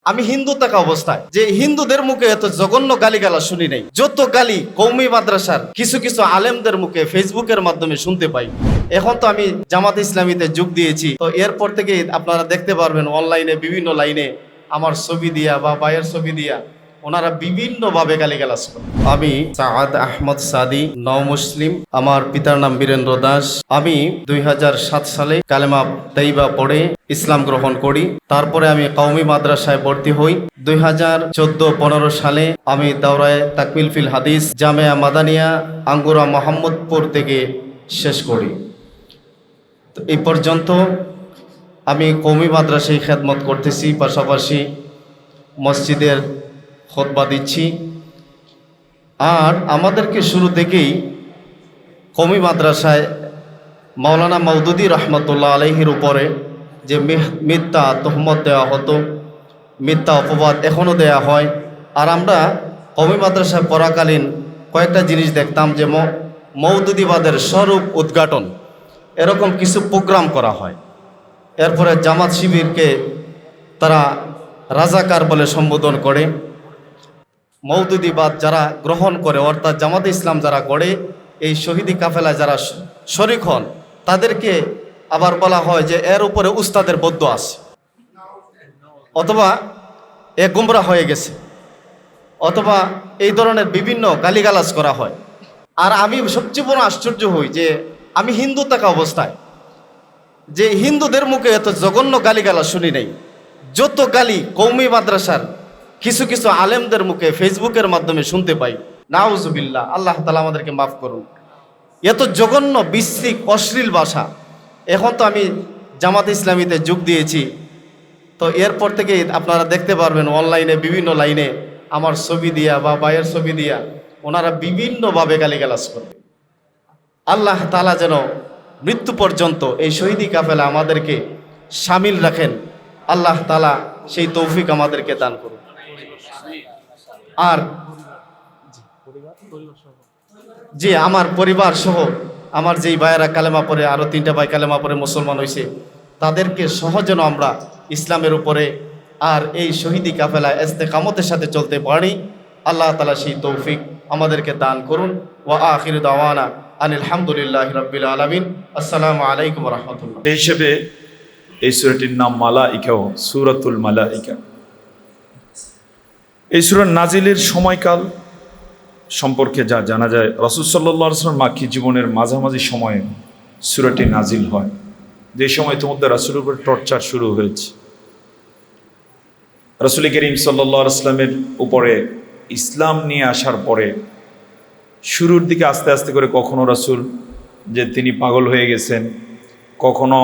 আমি হিন্দু থাকা অবস্থায় যে হিন্দুদের মুখে এত জঘন্য গালিগালাজ শুনি নাই, যত গালি কওমি মাদ্রাসার কিছু কিছু আলেমদের মুখে ফেসবুকের মাধ্যমে শুনতে পাই। এখন তো আমি জামাত ইসলামীতে যোগ দিয়েছি, তো এরপর থেকে আপনারা দেখতে পারবেন অনলাইনে বিভিন্ন লাইনে আমার ছবি দিয়া বা ভাইয়ের ছবি দিয়া ওনারা বিভিন্ন ভাবে গালিগালাজ করে। আমি সাআদ আহমদ সাদি, নও মুসলিম। আমার পিতার নাম বীরেন্দ্র দাস। আমি 2007 সালে কালেমা তাইবা পড়ে ইসলাম গ্রহণ করি। তারপরে আমি কওমি মাদ্রাসায় ভর্তি হই। 2014-15 সালে আমি দাওরায়ে তাকমিল ফিল হাদিস জামেয়া মাদানিয়া আঙ্গুরা মোহাম্মদপুর থেকে শেষ করি। তো এই পর্যন্ত আমি কওমি মাদ্রাসায় খেদমত করতেছি, পাশাপাশি মসজিদের খুতবা দিচ্ছি। আর আমাদেরকে শুরু থেকেই কওমি মাদ্রাসায় মাওলানা মওদুদী রহমতুল্লাহ আলাইহির উপরে যে মিথ্যা তহমত দেওয়া হতো, মিথ্যা অপবাদ এখনও দেয়া হয়। আর আমরা কওমি মাদ্রাসায় পড়াকালীন কয়েকটা জিনিস দেখতাম, যে মওদুদীবাদের স্বরূপ উদ্ঘাটন এরকম কিছু প্রোগ্রাম করা হয়। এরপরে জামাত শিবিরকে তারা রাজাকার বলে সম্বোধন করে। মওদুদীবাদ যারা গ্রহণ করে, অর্থাৎ জামাতে ইসলাম যারা গড়ে, এই শহীদি কাফেলায় যারা শরিক হন, তাদেরকে আবার বলা হয় যে এর উপরে উস্তাদের বদ্দ আছে, অথবা এ গুমরা হয়ে গেছে, অথবা এই ধরনের বিভিন্ন গালিগালাজ করা হয়। আর আমি সবচেয়ে বড় আশ্চর্য হই যে আমি হিন্দু থাকা অবস্থায় যে হিন্দুদের মুখে এত জঘন্য গালিগালাজ শুনি নাই, যত গালি কওমি মাদ্রাসার কিছু কিছু আলেমদের মুখে ফেসবুকের মাধ্যমে শুনতে পাই। নাউজুবিল্লাহ, আল্লাহ তাআলা আমাদেরকে মাফ করুন। এত জঘন্য বিশ্রী অশ্লীল ভাষা। এখন তো আমি জামাত ইসলামীতে যোগ দিয়েছি, তো এরপর থেকে আপনারা দেখতে পারবেন অনলাইনে বিভিন্ন লাইনে আমার ছবি দিয়া বা ভাইয়ের ছবি দিয়া ওনারা বিভিন্নভাবে গালিগালাজ করবে। আল্লাহ তাআলা যেন মৃত্যু পর্যন্ত এই শহীদি কাফেলা আমাদেরকে শামিল রাখেন। আল্লাহ তাআলা সেই তৌফিক আমাদেরকে দান করুন। আর জি, আমার পরিবার সহ আমার যেই ভাইয়েরা কালেমা পড়ে, আরও 3টা ভাই কালেমা পড়ে মুসলমান হয়েছে, তাদেরকে সহ যেন আমরা ইসলামের উপরে আর এই শহীদি কাফেলা ইস্তেকামতের সাথে চলতে পারি। আল্লাহ তাআলা সেই তৌফিক আমাদেরকে দান করুন। ওয়া আখিরু দাওয়ানা আনিল হামদুলিল্লাহি রাব্বিল আলামিন। আসসালামু আলাইকুম ওয়া রাহমাতুল্লাহ। এই হিসেবে এই সূরাটির নাম মালাইকাও, সূরাতুল মালাইকা। এই সূরার নাজিলের সময়কাল সম্পর্কে যা জানা যায়, রাসূল সাল্লাল্লাহু আলাইহি ওয়াসাল্লাম মাক্কি জীবনের মাঝামাঝি সময়ে সূরাটি নাজিল হয়, যে সময় ইতিমধ্যে রাসূলের উপর টর্চার শুরু হয়েছে। রাসূল করিম সাল্লাল্লাহু আলাইহি ওয়াসাল্লামের উপরে ইসলাম নিয়ে আসার পরে শুরুর দিকে আস্তে আস্তে করে কখনো রাসূল যে তিনি পাগল হয়ে গেছেন, কখনো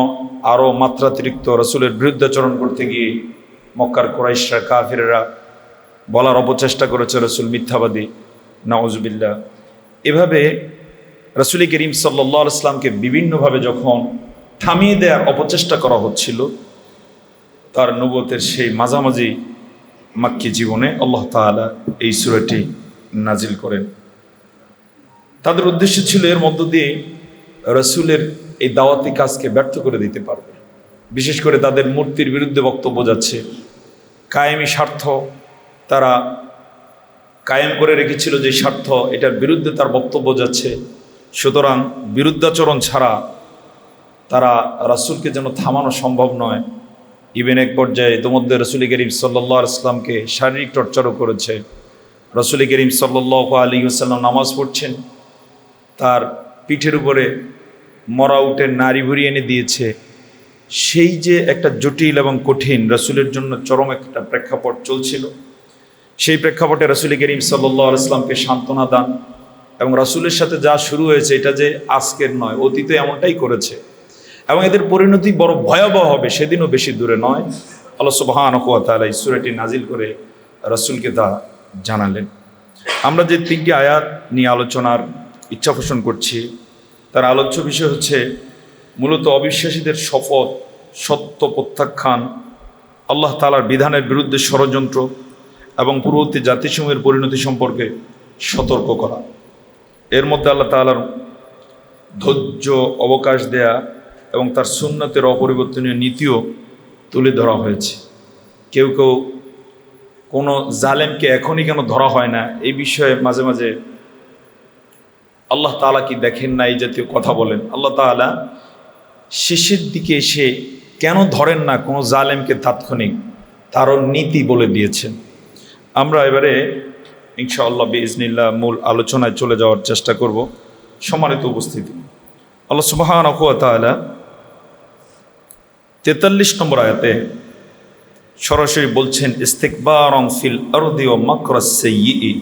আরও মাত্রাতিরিক্ত রাসূলের বিরুদ্ধাচরণ করতে গিয়ে মক্কার কুরাইশরা, কাফিররা বলার অপচেষ্টা করেছে রাসূল মিথ্যাবাদী, নাউজুবিল্লাহ। এভাবে রাসূল করিম সাল্লাল্লাহু আলাইহি ওয়াসাল্লামকে বিভিন্নভাবে যখন থামিয়ে দেওয়ার অপচেষ্টা করা হচ্ছিল, তার নবুয়তের সেই মাঝামাঝি মাক্কি জীবনে আল্লাহ তাআলা এই সূরাটি নাজিল করেন। তাদের উদ্দেশ্য ছিল এর মধ্য দিয়ে রাসূলের এই দাওয়াতি কাজকে ব্যর্থ করে দিতে পারবে। বিশেষ করে তাদের মূর্তির বিরুদ্ধে বক্তব্য যাচ্ছে, কায়েমি স্বার্থ তারা কায়েম করে রেখেছিল, যে স্বার্থ এটার বিরুদ্ধে তার বক্তব্য যাচ্ছে। সুতরাং বিরুদ্ধাচরণ ছাড়া তারা রাসূলকে যেন থামানো সম্ভব নয়। ইভেন এক পর্যায়ে ইতিমধ্যে রাসূল করিম সাল্লাল্লাহু আলাইহি ওয়াসাল্লামকে শারীরিক টর্চারও করেছে। রাসূল করিম সাল্লাল্লাহু আলাইহি ওয়াসাল্লাম নামাজ পড়ছেন, তার পিঠের উপরে মরা উটের নাড়ি ভরিয়ে এনে দিয়েছে। সেই যে একটা জটিল এবং কঠিন রাসূলের জন্য চরম একটা প্রেক্ষাপট চলছিল, সেই প্রেক্ষাপটে রাসূল করিম সাল্লাল্লাহু আলাইহি ওয়াসাল্লামকে সান্ত্বনা দান এবং রাসূলের সাথে যা শুরু হয়েছে এটা যে আজকের নয়, অতীতে এমনটাই করেছে এবং এদের পরিণতি বড় ভয়াবহ হবে সেদিনও বেশি দূরে নয়। আল্লাহ সুবহানাহু ওয়া তাআলা এই সূরাটি নাজিল করে রাসূলকে তা জানালেন। আমরা যে 3টি আয়াত নিয়ে আলোচনার ইচ্ছা পোষণ করছি, তার আলোচ্য বিষয় হচ্ছে মূলত অবিশ্বাসীদের শপথ, সত্য প্রত্যাখ্যান, আল্লাহ তাআলার বিধানের বিরুদ্ধে ষড়যন্ত্র এবং পূর্ববর্তী জাতিসমূহের পরিণতি সম্পর্কে সতর্ক করা। এর মধ্যে আল্লাহ তাআলার ধৈর্য অবকাশ দেয়া এবং তার সুন্নতের অপরিবর্তনীয় নীতিও তুলে ধরা হয়েছে। কেউ কেউ কোনো জালেমকে এখনই কেন ধরা হয় না, এই বিষয়ে মাঝে মাঝে আল্লাহ তাআলা কি দেখেন না এই জাতীয় কথা বলেন। আল্লাহ তাআলা শেষের দিকে এসে কেন ধরেন না কোনো জালেমকে তাৎক্ষণিক, তারও নীতি বলে দিয়েছেন। আমরা এবারে ইনশাআল্লাহ বিইজনিল্লাহ মূল আলোচনায় চলে যাওয়ার চেষ্টা করব। সম্মানিত উপস্থিতি, আল্লাহ সুবহানাহু ওয়া তাআলা 43 নম্বর আয়াতে সরাসরি বলছেন, ইস্তিকবারন ফিল আরদি ওয়া মাকরাস সাইয়্যি,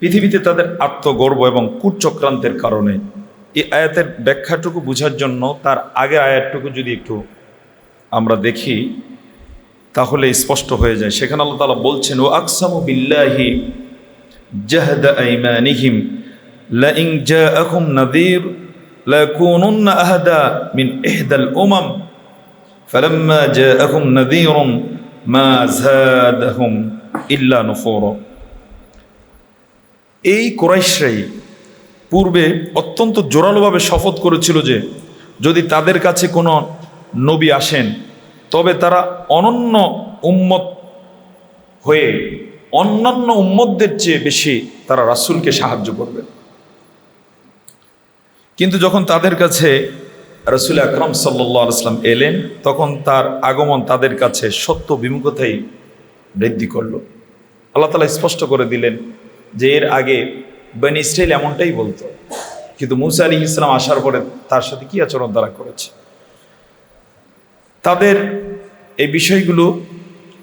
পৃথিবীতে তাদের আত্মগর্ব এবং কূটচক্রান্তের কারণে। এই আয়াতের ব্যাখ্যাটুকু বোঝার জন্য তার আগের আয়াতটুকু যদি একটু আমরা দেখি তাহলে স্পষ্ট হয়ে যায়। সেখানে আল্লাহ তাআলা বলছেন, ওয়া আকসামু বিল্লাহি জাহদা আইমানিহিম লা ইন জাআকুম নাযীর লাকুনুন্না আহদা মিন ইহদাল উমাম ফালাম্মা জাআকুম নাযীরুন মা যাদাহুম ইল্লা নুফুরা। এই কুরাইশরাই পূর্বে অত্যন্ত জোরালোভাবে শপথ করেছিল যে যদি তাদের কাছে কোনো নবী আসেন তবে তারা অনন্য উম্মত হয়ে অন্যান্য উম্মতদের চেয়ে বেশি তারা রাসূলকে সাহায্য করবে। কিন্তু যখন তাদের কাছে রাসূল আকরাম সাল্লাল্লাহু আলাইহি ওয়াসাল্লাম এলেন, তখন তার আগমন তাদের কাছে সত্য বিমুখতাই বৃদ্ধি করল। আল্লাহ তাআলা স্পষ্ট করে দিলেন যে এর আগে বনী ইসরাইল এমনটাই বলতো, কিন্তু মূসা আলাইহিস সালাম আসার পরে তার সাথে কি আচরণ তারা করেছে, তাদের এই বিষয়গুলো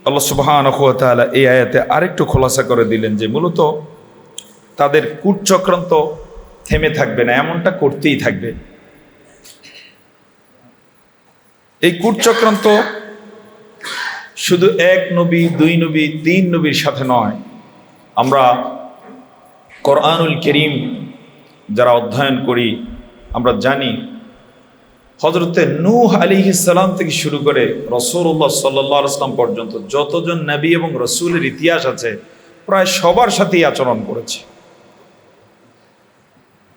আল্লাহ সুবহানাহু ওয়া তাআলা এই আয়াতে আরেকটু খোলাসা করে দিলেন যে মূলত তাদের কূটচক্রান্ত থেমে থাকবে না, এমনটা করতেই থাকবে। এই কূটচক্রান্ত শুধু এক নবী, দুই নবী, তিন নবীর সাথে নয়। আমরা কোরআনুল কারীম যারা অধ্যয়ন করি আমরা জানি হযরতে নূহ আলাইহিস সালাম থেকে শুরু করে রাসূলুল্লাহ সাল্লাল্লাহু আলাইহি ওয়াসাল্লাম পর্যন্ত যতজন নবী এবং রাসূলের ইতিহাস আছে প্রায় সবার সাথেই আচরণ করেছে।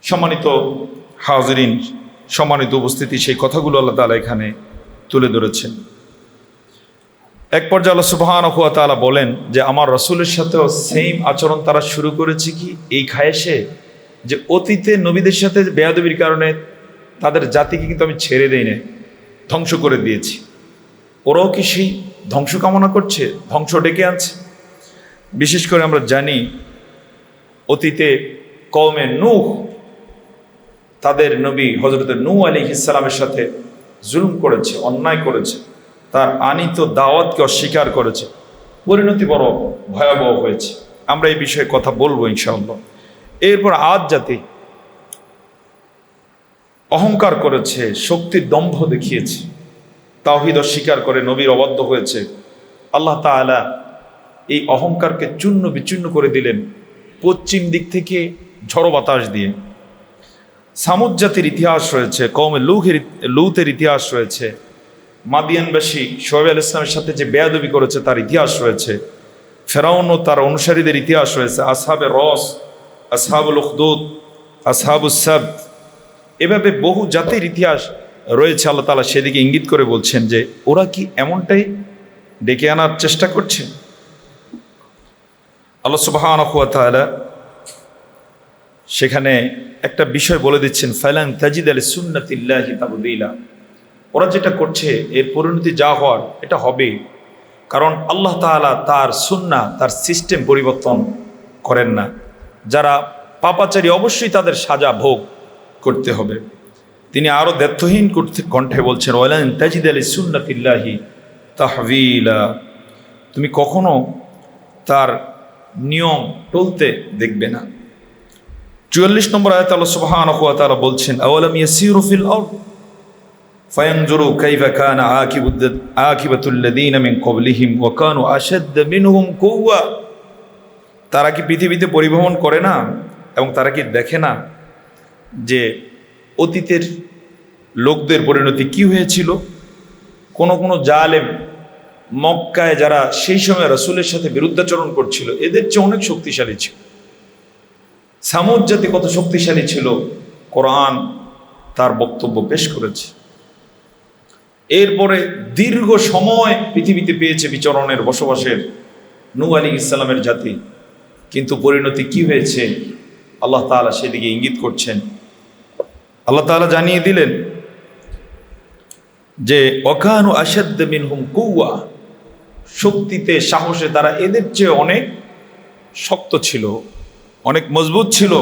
সম্মানিত হাজিরিন, সম্মানিত উপস্থিতি, সেই কথাগুলো আল্লাহ তাআলা এখানে তুলে ধরেছেন। এক পর্যায়ে আল্লাহ সুবহানাহু ওয়া তাআলা বলেন যে আমার রাসূলের সাথেও সেম আচরণ তারা শুরু করেছে কি এই খায়েশে যে অতীতে নবীদের সাথে বেয়াদবির কারণে তাদের জাতিকে কিন্তু আমি ছেড়ে দেই না, ধ্বংস করে দিয়েছি। ওরাও কি সেই ধ্বংস কামনা করছে, ধ্বংস ডেকে আনছে? বিশেষ করে আমরা জানি অতীতে কওমে নূহ তাদের নবী হযরত নূহ আলাইহিস সালামের সাথে জুলুম করেছে, অন্যায় করেছে, তার আনিত দাওয়াতকে অস্বীকার করেছে, পরিণতি বড় ভয়াবহ হয়েছে। আমরা এই বিষয়ে কথা বলবো ইনশাআল্লাহ। এরপর আদ জাতি অহংকার করেছে, শক্তির দম্ভ দেখিয়েছে, তাওহীদ অস্বীকার করে নবীর অবাধ্য হয়েছে। আল্লাহ তাআলা এই অহংকারকে চূর্ণ বিচূর্ণ করে দিলেন পশ্চিম দিক থেকে ঝড়ো বাতাস দিয়ে। সামুদ জাতির ইতিহাস রয়েছে, কওমে লূতের ইতিহাস রয়েছে, মাদিয়ানবাসী শুআয়ব আলাইহিস সালামের সাথে যে বেয়াদবি করেছে তার ইতিহাস রয়েছে, ফেরাউন ও তার অনুসারীদের ইতিহাস রয়েছে, আসহাবে রস, আসহাবুল উখদুদ, আসহাবুস সাbt, এভাবে বহু জাতির ইতিহাস রয়েছে। আল্লাহ তাআলা সেদিকে ইঙ্গিত করে বলছেন যে ওরা কি এমনটাই ডেকে আনার চেষ্টা করছে? আল্লাহ সুবহানাহু ওয়া তাআলা সেখানে একটা বিষয় বলে দিচ্ছেন, ফালান তাজিদা লিসুন্নাতিল্লাহি তাবদীলা। ওরা যেটা করছে এর পরিণতি যা হওয়ার এটা হবে, কারণ আল্লাহ তাআলা তার সুন্নাহ, তার সিস্টেম পরিবর্তন করেন না। যারা পাপাচারী অবশ্যই তাদের সাজা ভোগ করতে হবে। তিনি আরো দ্ব্যর্থহীন কণ্ঠে বলছেন, ওয়ালান তাজিদা লিসুন্নাতিল্লাহি তাহওয়িলা, তুমি কখনো তার নিয়ম টলতে দেখবে না। 44 নম্বর আয়াতে আল্লাহ সুবহানাহু ওয়া তাআলা বলছেন, আওয়ালাম ইয়াসিরু ফিল আরদ ফায়ানজুরু কাইফা কানা আকিবাতুল লাযিনা মিন ক্বাবলিহিম ওয়া কানু আশাদ্দা মিনহুম কুওয়া। তারা কি পৃথিবীতে পরিভ্রমণ করে না এবং তারা কি দেখে না যে অতীতের লোকদের পরিণতি কি হয়েছিল? কোন কোন জালেম মক্কায় যারা সেই সময় রাসূলের সাথে বিরুদ্ধাচরণ করছিল এদের চেয়ে অনেক শক্তিশালী ছিল। সামুদ জাতি কত শক্তিশালী ছিল কোরআন তার বক্তব্য পেশ করেছে। এরপরে দীর্ঘ সময় পৃথিবীতে পেয়েছে বিচরণের, বসবাসের, নূহ আলাইহিস সালামের জাতি, কিন্তু পরিণতি কি হয়েছে আল্লাহ তাআলা সেদিকে ইঙ্গিত করছেন। আল্লাহ তাআলা জানিয়ে দিলেন যে ওয়াকানু আশাদ্দ মিনহুম কুওয়া, শক্তিতে সাহসে তারা এদের চেয়ে অনেক শক্ত ছিল, অনেক মজবুত ছিল,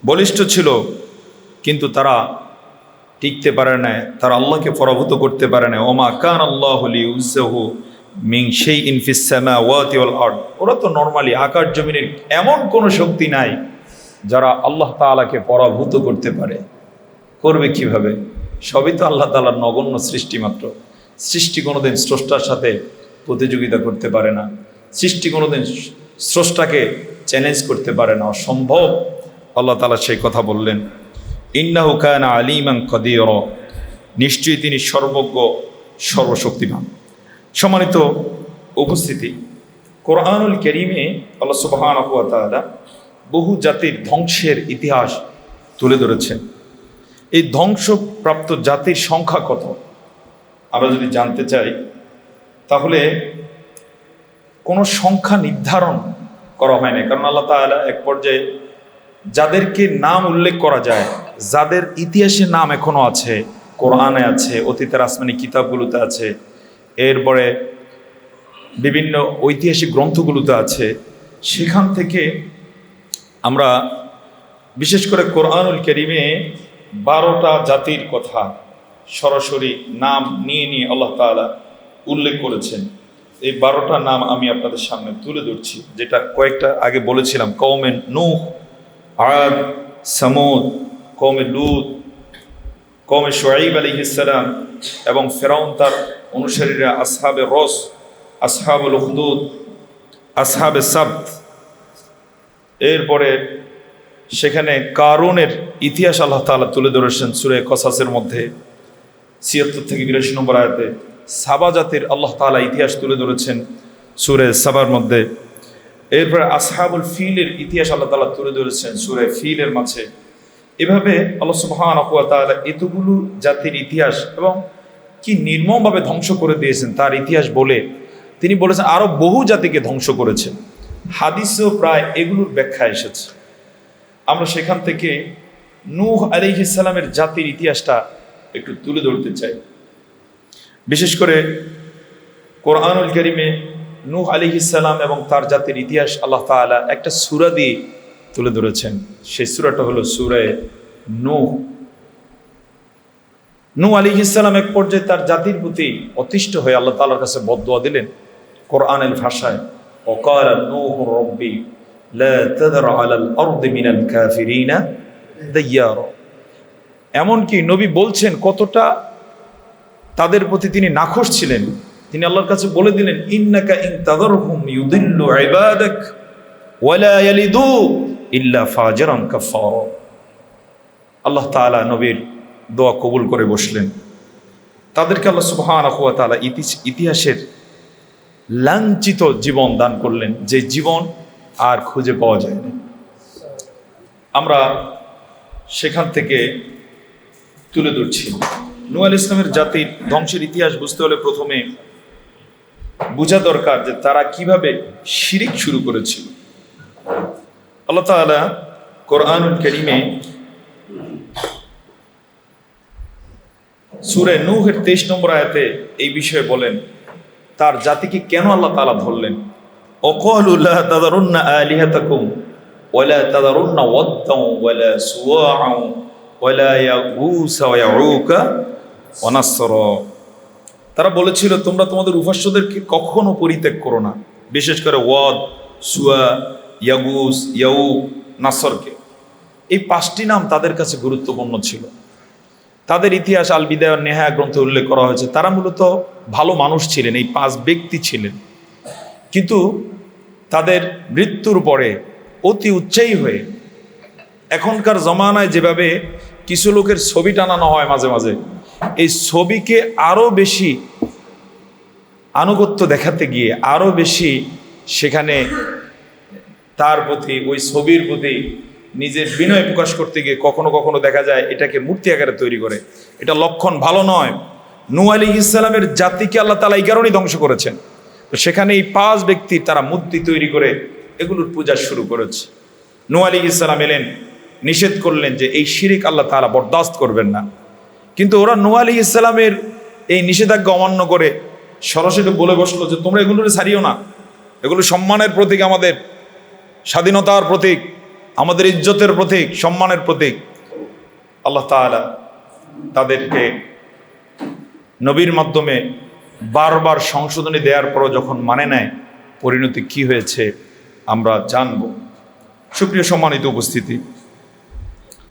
বলিষ্ঠ ছিল, কিন্তু তারা টিকতে পারে না, তারা আল্লাহকে পরাভূত করতে পারে না। ওমা কান আল্লাহু লিউযযহু মিন শাইইন ফিস সামাওয়াতি ওয়াল আরদ, ওরা তো নরমালি আকাশ জমিনের এমন কোনো শক্তি নাই যারা আল্লাহ তাআলাকে পরাভূত করতে পারে। করবে কিভাবে? সবই তো আল্লাহ তাআলার নগণ্য সৃষ্টি মাত্র। সৃষ্টি কোনোদিন স্রষ্টার সাথে প্রতিযোগিতা করতে পারে না, সৃষ্টি কোনোদিন স্রষ্টাকে চ্যালেঞ্জ করতে পারে না, অসম্ভব। আল্লাহ তাআলা সেই কথা বললেন, ইন্নাহু কানা আলিমান কাদিরা, নিশ্চয়ই তিনি সর্বজ্ঞ সর্বশক্তিমান। সম্মানিত উপস্থিতি, কোরআনুল কারীমে আল্লাহ সুবহানাহু ওয়া তাআলা বহু জাতির ধ্বংসের ইতিহাস তুলে ধরেছেন। এই ধ্বংসপ্রাপ্ত জাতির সংখ্যা কত আমরা যদি জানতে চাই, তাহলে কোনো সংখ্যা নির্ধারণ করা হয় না। কারণ আল্লাহ তাআলা এক পর্যায়ে যাদেরকে নাম উল্লেখ করা যায়, যাদের ইতিহাসে নাম এখনো আছে, কোরআনে আছে, অতীতের আসমানি কিতাবগুলোতে আছে, এরপরে বিভিন্ন ঐতিহাসিক গ্রন্থগুলোতে আছে, সেখান থেকে আমরা বিশেষ করে কোরআনুল কারীমে 12টা জাতির কথা সরাসরি নাম নিয়ে নিয়ে আল্লাহ তাআলা উল্লেখ করেছেন। এই 12টা নাম আমি আপনাদের সামনে তুলে ধরছি, যেটা কয়েকটা আগে বলেছিলাম। কওমে নূহ, আদ, সামুদ, কওমে লূত, কওমে শুআইব আলাইহিস সালাম এবং ফেরাউন তার অনুসারীরা, আসহাবে রস, আসহাবুল উখদুদ, আসহাবে সাবত। এরপরে সেখানে কারুনের ইতিহাস আল্লাহ তাআলা তুলে ধরেছেন সূরা কসাসের মধ্যে ৭৬ থেকে ৮২ নম্বর আয়াতে। সাবা জাতির আল্লাহ তাআলা ইতিহাস তুলে ধরেছেন সূরা সাবার মধ্যে। এরপরে আসহাবুল ফিলের ইতিহাস আল্লাহ তাআলা তুলে ধরেছেন সূরা ফিলের মাঝে। এভাবে আল্লাহ সুবহানাহু ওয়া তাআলা এতগুলো জাতির ইতিহাস এবং কি নির্মমভাবে ধ্বংস করে দিয়েছেন তার ইতিহাস বলে তিনি বলেছেন আরো বহু জাতিকে ধ্বংস করেছেন। হাদিসেও প্রায় এগুলোর ব্যাখ্যা এসেছে। আমরা সেখান থেকে নূহ আলাইহিস সালামের জাতির ইতিহাসটা একটু তুলে ধরতে চাই। বিশেষ করে কোরআনুল কারীমে নূহ আলাইহিস সালাম এবং তার জাতির ইতিহাস আল্লাহ তাআলা একটা সূরা দিয়ে তুলে ধরেছেন। সেই সূরাটা হলো সূরা নূহ। নূহ আলাইহিস সালাম এক পর্যায়ে তার জাতির প্রতি অতিষ্ঠ হয়ে আল্লাহ তাআলার কাছে বদদুয়া দিলেন কোরআনের ভাষায়, ওয়াকালা নূহু রাব্বি লা তাযর আলাল আরদি মিনাল কাফিরিনা দাইয়ারা। এমনকি নবী বলছেন কতটা তাদের প্রতি তিনি নাখোশ ছিলেন। তিনি আল্লাহর কাছে বলে দিলেন, ইন্নাকা ইন তাযরহুম ইউদিল্লু ইবাদাক ওয়া লা ইয়ালিদু ইল্লা ফাজিরান কাফারা। আল্লাহ তাআলা নবীর দোয়া কবুল করে বসলেন। তাদেরকে আল্লাহ সুবহানাহু ওয়া তাআলা ইতিহাসের লাঞ্ছিত জীবন দান করলেন, যে জীবন আর খুঁজে পাওয়া যায় না। আমরা সেখান থেকে তুলে ধরছি। নূহ আলাইহিস সালামের জাতির ধ্বংসের ইতিহাস বুঝতে হলে প্রথমে বোঝা দরকার যে তারা কিভাবে শিরিক শুরু করেছিল। আল্লাহ তাআলা কোরআনুল কারীমে সূরা নূহের 23 নম্বর আয়াতে এই বিষয়ে বলেন, তার জাতিকে কেন আল্লাহ তাআলা ধরলেন। ওয়াকালু লা তাযরুন্না আলিহাতাকুম ওয়া লা তাযরুন্না ওয়াদ্দান ওয়া লা সুওয়াআ ওয়া লা ইয়াগুস ওয়া ইয়াউকা ওয়া নাসরা। তারা বলেছিল তোমরা তোমাদের উপাস্যদেরকে কখনো পরিত্যাগ করো না, বিশেষ করে ওয়াদ, সুয়া, ইয়াগুস, ইয়াউক, নাসরকে। এই 5টি নাম তাদের কাছে গুরুত্বপূর্ণ ছিল। তাদের ইতিহাস আল বিদায়া ওয়ান নিহায়া গ্রন্থে উল্লেখ করা হয়েছে। তারা মূলত ভালো মানুষ ছিলেন, এই 5 ব্যক্তি ছিলেন, কিন্তু তাদের মৃত্যুর পরে অতি উচ্চায়ী হয়ে এখনকার জমানায় যেভাবে কিছু লোকের ছবি টানানো হয় মাঝে মাঝে, এই ছবিকে আরো বেশি আনুগত্য দেখাতে গিয়ে, আরো বেশি সেখানে তার প্রতি, ওই ছবির প্রতি নিজের বিনয় প্রকাশ করতে গিয়ে কখনো কখনো দেখা যায় এটাকে মূর্তি আকারে তৈরি করে। এটা লক্ষণ ভালো নয়। নূহ আলাইহিস সালামের জাতিকে আল্লাহ তাআলা এই কারণেই ধ্বংস করেছেন। তো সেখানে এই 5 ব্যক্তি তারা মূর্তি তৈরি করে এগুলোর পূজা শুরু করেছে। নূহ আলাইহিস সালাম এলেন, নিষেধ করলেন যে এই শিরিক আল্লাহ তাআলা বরদাস্ত করবেন না। কিন্তু ওরা নূহ আলাইহিস সালামের এই নিষেধাজ্ঞা অমান্য করে সরাসরি বলে বসলো যে তোমরা এগুলো ছাড়িও না, এগুলো সম্মানের প্রতীক, আমাদের স্বাধীনতার প্রতীক, আমাদের ইজ্জতের প্রতীক, সম্মানের প্রতীক। আল্লাহ তাআলা তাদেরকে নবীর মাধ্যমে বারবার সংশোধনী দেওয়ার পরও যখন মানে নেয়, পরিণতি কি হয়েছে আমরা জানব। সুপ্রিয় সম্মানিত উপস্থিতি,